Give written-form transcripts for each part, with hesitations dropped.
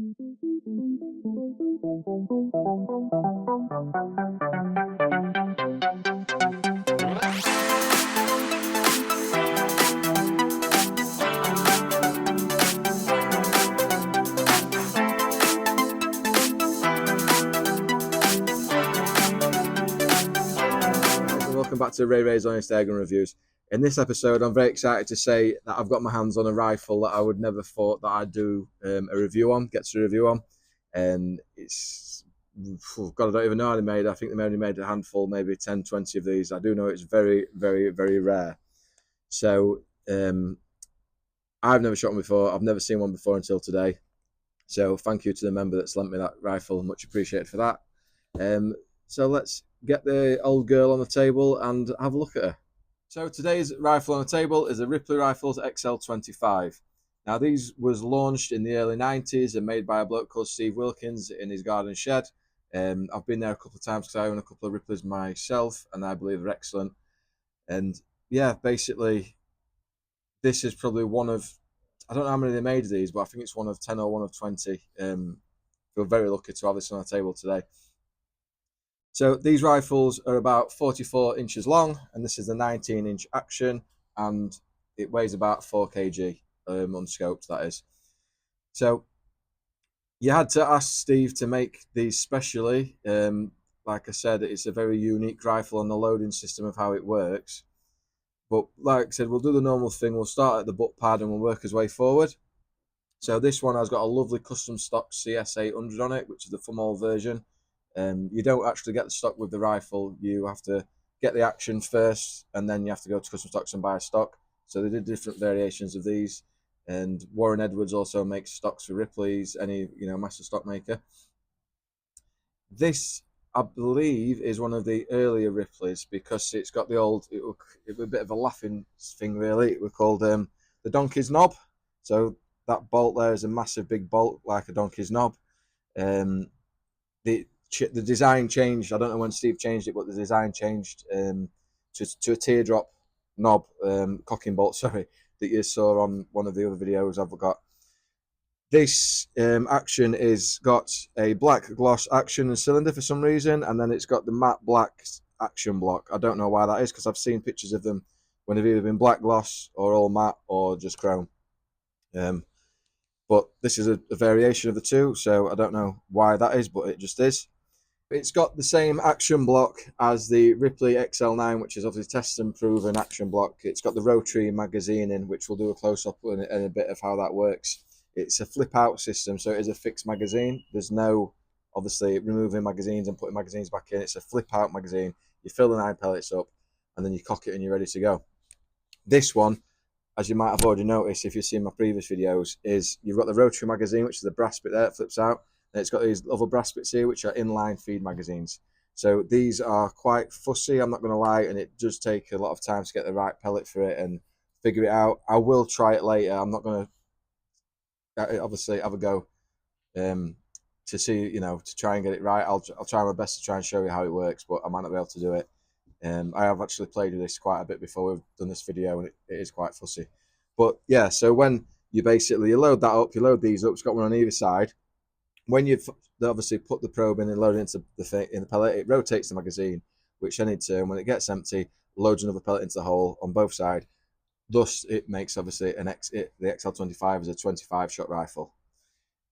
Welcome back to Ray's Honest Airgun Reviews. In this episode, I'm very excited to say that I've got my hands on a rifle that I would never thought that I'd do a review on, and it's, God, I don't even know how they made. I think they only made a handful, maybe 10, 20 of these. I do know it's very, very, very rare. So I've never shot one before. I've never seen one before until today. So thank you to the member that's lent me that rifle. Much appreciated for that. So let's get the old girl on the table and have a look at her. So today's rifle on the table is a Ripley Rifles XL25. Now these was launched in the early 90s and made by a bloke called Steve Wilkins in his garden shed. I've been there a couple of times because I own a couple of Ripleys myself and I believe they're excellent. And yeah, basically this is probably one of, I don't know how many they made of these, but I think it's one of 10 or one of 20. Feel very lucky to have this on the table today. So these rifles are about 44 inches long, and this is the 19-inch action, and it weighs about 4 kg unscoped, that is. So you had to ask Steve to make these specially. Like I said, it's a very unique rifle on the loading system of how it works. But like I said, we'll do the normal thing. We'll start at the butt pad and we'll work his way forward. So this one has got a lovely custom stock CS800 on it, which is the Fumall version. You don't actually get the stock with the rifle. You have to get the action first, and then you have to go to custom stocks and buy a stock. So they did different variations of these, and Warren Edwards also makes stocks for Ripley's, any master stock maker. This, I believe, is one of the earlier Ripleys because it's got the old. It was a bit of a laughing thing, really. It was called the donkey's knob. So that bolt there is a massive big bolt like a donkey's knob. The design changed. I don't know when Steve changed it, but the design changed to a teardrop knob, cocking bolt, sorry, that you saw on one of the other videos I've got. This action is got a black gloss action and cylinder for some reason, and then it's got the matte black action block. I don't know why that is, because I've seen pictures of them when they've either been black gloss or all matte or just chrome. But this is a variation of the two, so I don't know why that is, but it just is. It's got the same action block as the Ripley XL9, which is obviously tested and proven action block. It's got the rotary magazine in, which we'll do a close-up in a bit of how that works. It's a flip-out system, so it is a fixed magazine. There's no, obviously, removing magazines and putting magazines back in. It's a flip-out magazine. You fill the 9 pellets up, and then you cock it and you're ready to go. This one, as you might have already noticed if you've seen my previous videos, is you've got the rotary magazine, which is the brass bit there that flips out. And it's got these other brass bits here, which are inline feed magazines. So these are quite fussy, I'm not going to lie, and it does take a lot of time to get the right pellet for it and figure it out. I will try it later. I'm not going to obviously have a go to see, to try and get it right. I'll try my best to try and show you how it works, but I might not be able to do it. I have actually played with this quite a bit before we've done this video, and it is quite fussy. But yeah, so when you load that up, you load these up, it's got one on either side. When you've obviously put the probe in and load it into the pellet, it rotates the magazine, which any turn, when it gets empty, loads another pellet into the hole on both sides. Thus, it makes obviously the XL25 is a 25-shot rifle.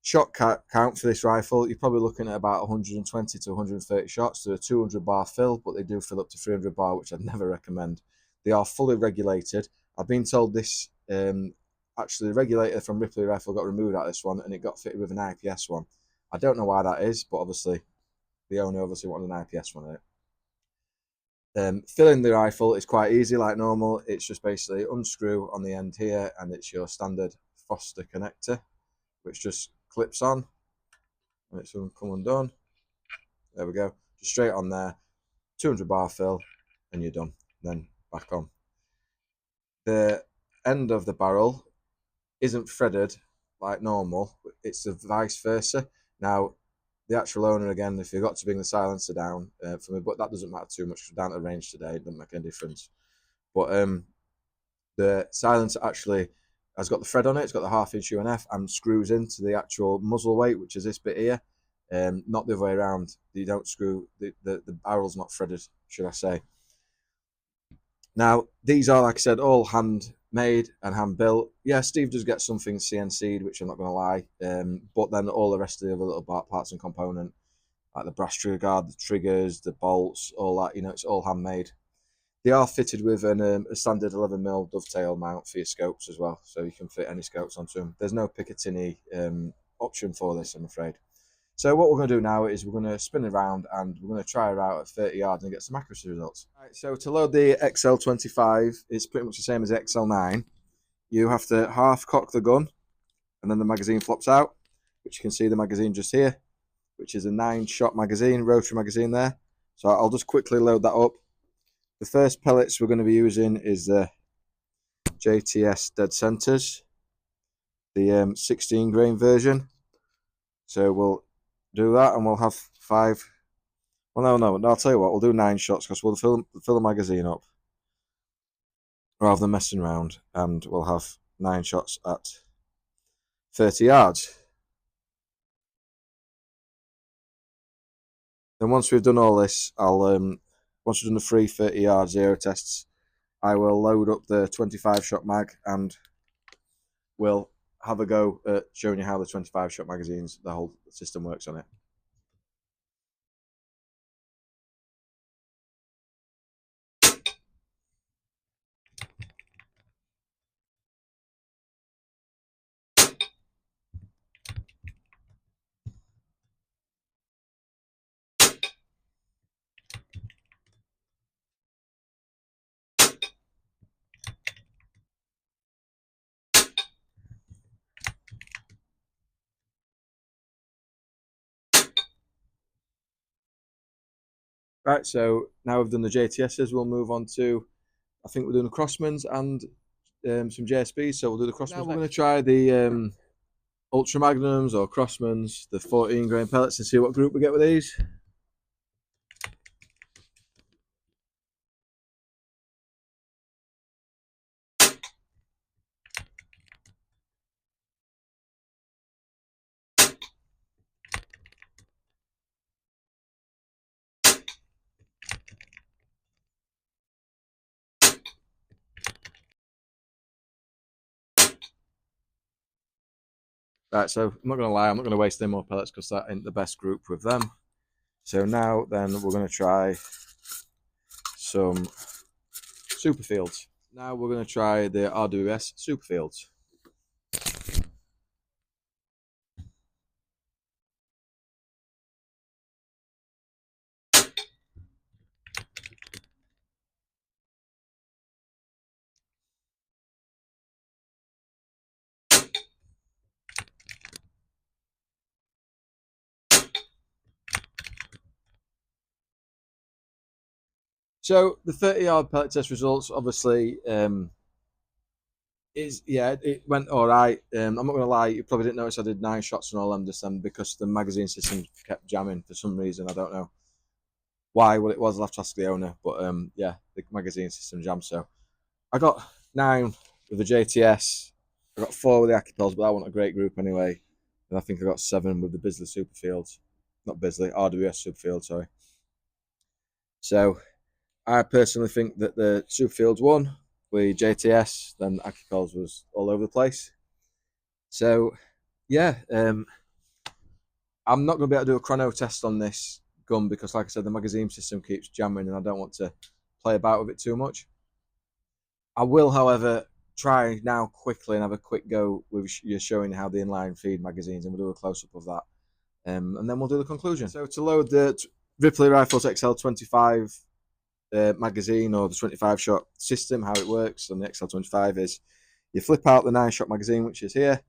Shot count for this rifle, you're probably looking at about 120 to 130 shots to a 200 bar fill, but they do fill up to 300 bar, which I'd never recommend. They are fully regulated. I've been told this, actually the regulator from Ripley rifle got removed out of this one and it got fitted with an IPS one. I don't know why that is, but obviously the owner wanted an IPS one in it. Filling the rifle is quite easy, like normal. It's just basically unscrew on the end here, and it's your standard Foster connector, which just clips on, and it's come undone. There we go, just straight on there. 200 bar fill, and you're done. Then back on. The end of the barrel isn't threaded like normal. It's the vice versa. Now, the actual owner, again, if you got to bring the silencer down for me, but that doesn't matter too much. Down to range today, it doesn't make any difference. But the silencer actually has got the thread on it. It's got the 1/2 inch UNF and screws into the actual muzzle weight, which is this bit here. Not the other way around. You don't screw the barrel's not threaded, should I say. Now these are, like I said, all handmade and hand built. Yeah, Steve does get something CNC'd, which I'm not going to lie, but then all the rest of the other little parts and component, like the brass trigger guard, the triggers, the bolts, all that, it's all handmade. They are fitted with a standard 11mm dovetail mount for your scopes as well, so you can fit any scopes onto them. There's no Picatinny option for this, I'm afraid. So what we're going to do now is we're going to spin around and we're going to try her out at 30 yards and get some accuracy results. Right, so to load the XL25, it's pretty much the same as the XL9. You have to half cock the gun and then the magazine flops out, which you can see the magazine just here, which is a 9-shot magazine, rotary magazine there. So I'll just quickly load that up. The first pellets we're going to be using is the JTS Dead Centers, the 16 grain version. So we'll do that and we'll have 5. Well, no, I'll tell you what, we'll do 9 shots because we'll fill the magazine up rather than messing around, and we'll have 9 shots at 30 yards. Then once we've done all this, once we've done the 3 30-yard zero tests, I will load up the 25-shot mag and we'll have a go at showing you how the 25-shot magazines, the whole system works on it. Right, so now we've done the JTSs, we'll move on to, I think we're doing the Crossmans and some JSBs, so we'll do the Crossmans. Now we're going to try the Ultra Magnums or Crossmans, the 14 grain pellets, and see what group we get with these. Right, so I'm not going to lie, I'm not going to waste any more pellets because that ain't the best group with them. So now then we're going to try some Superfields. Now we're going to try the RWS Superfields. So the 30-yard pellet test results, obviously, it went all right. I'm not going to lie, you probably didn't notice I did 9 shots on all them just then because the magazine system kept jamming for some reason. I don't know why, what it was. I'll have to ask the owner, but yeah, the magazine system jammed. So I got 9 with the JTS. I got 4 with the Acapels, but that wasn't a great group anyway. And I think I got 7 with the Bisley Superfields, not Bisley, RWS Superfield. Sorry. So I personally think that the Superfields won with JTS. Then Acapels was all over the place. So yeah, I'm not going to be able to do a chrono test on this gun because, like I said, the magazine system keeps jamming, and I don't want to play about with it too much. I will, however, try now quickly and have a quick go with you showing how the inline feed magazines, and we'll do a close-up of that, and then we'll do the conclusion. So to load the Ripley Rifles XL25 magazine or the 25-shot system, how it works on the XL25 is you flip out the 9-shot magazine, which is here.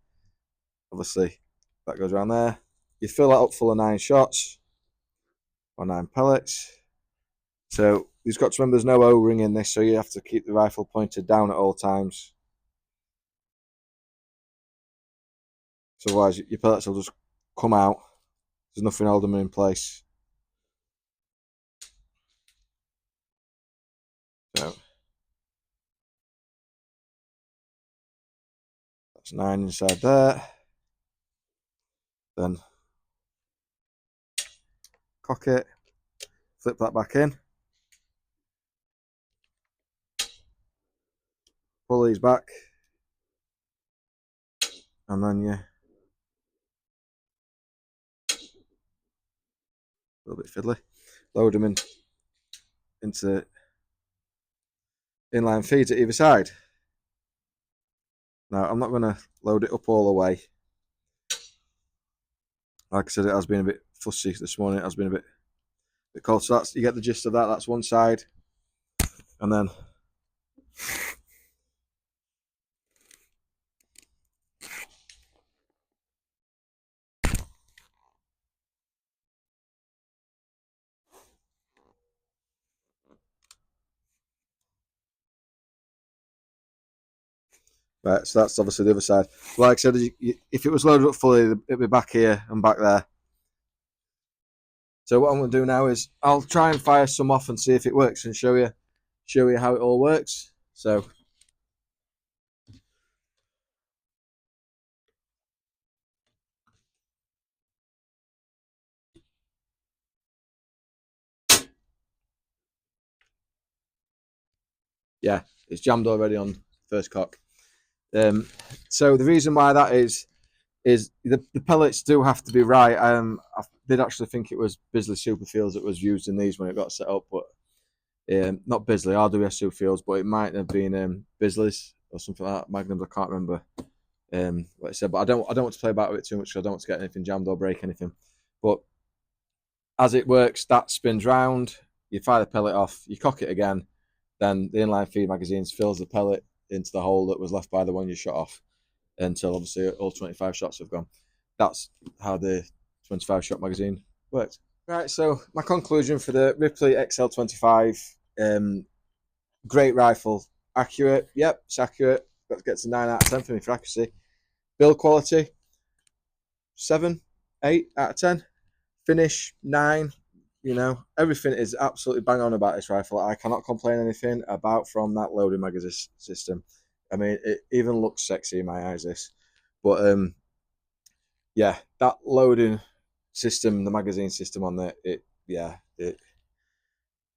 Obviously, that goes around there. You fill that up full of 9 shots or 9 pellets. So you've got to remember there's no O-ring in this, so you have to keep the rifle pointed down at all times. So otherwise your pellets will just come out. There's nothing holding them in place. So It's 9 inside there. Then cock it, flip that back in, pull these back, and then a little bit fiddly, load them into inline feeds at either side. Now I'm not going to load it up all the way. Like I said, it has been a bit fussy this morning. It has been a bit cold. So that's, you get the gist of that. That's one side, and then right. So that's obviously the other side. Like I said, if it was loaded up fully, it'd be back here and back there. So what I'm going to do now is I'll try and fire some off and see if it works and show you how it all works. So yeah, it's jammed already on first cock. So the reason why that is the pellets do have to be right. I did actually think it was Bisley Superfields that was used in these when it got set up, but not Bisley, RWS Superfields, but it might have been Bisley's or something like that. Magnums, I can't remember what it said, but I don't want to play about with it too much, so I don't want to get anything jammed or break anything. But as it works, that spins round, you fire the pellet off, you cock it again, then the inline feed magazines fills the pellet into the hole that was left by the one you shot off until obviously all 25 shots have gone. That's how the 25 shot magazine works. Right, so my conclusion for the Ripley XL25, great rifle, accurate, yep, it's accurate, that gets a 9 out of 10 for me for accuracy. Build quality, 7, 8 out of 10. Finish, 9. You know, everything is absolutely bang on about this rifle. I cannot complain anything about from that loading magazine system. I mean, it even looks sexy in my eyes, this. But yeah, that loading system, the magazine system on there,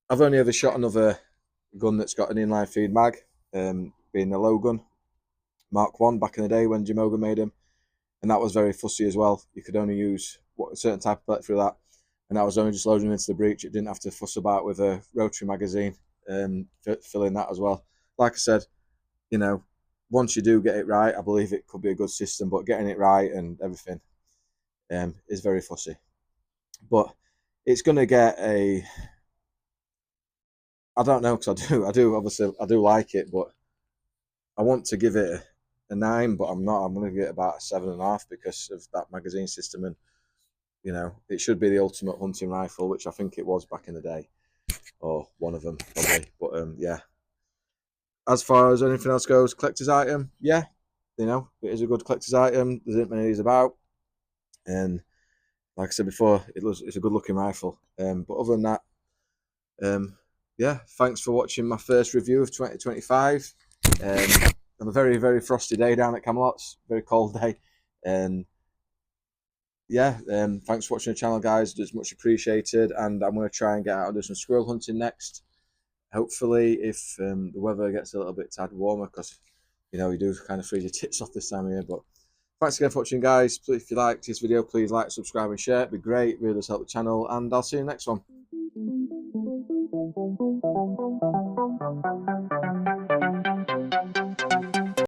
I've only ever shot another gun that's got an inline feed mag, being the low gun, Mark 1 back in the day when Jamoga made them. And that was very fussy as well. You could only use a certain type of pellet through that. And that was only just loading into the breech. It didn't have to fuss about with a rotary magazine, filling that as well. Like I said, you know, once you do get it right, I believe it could be a good system, but getting it right and everything is very fussy. But it's going to get a, I don't know, because I do obviously, I do like it, but I want to give it a 9, but I'm not. I'm going to give it about a 7.5 because of that magazine system. And you know, it should be the ultimate hunting rifle, which I think it was back in the day, or one of them probably. But yeah, as far as anything else goes, collector's item, yeah, you know, it is a good collector's item. There isn't many of these about, and like I said before, it's a good looking rifle. But other than that, yeah, thanks for watching my first review of 2025. On a very, very frosty day down at Camelots, very cold day, and yeah, thanks for watching the channel, guys. It's much appreciated, and I'm going to try and get out and do some squirrel hunting next. Hopefully, if the weather gets a little bit tad warmer, because you know you do kind of freeze your tits off this time of year. But thanks again for watching, guys. Please, if you liked this video, please like, subscribe, and share. It'd be great. It really does help the channel, and I'll see you in the next one.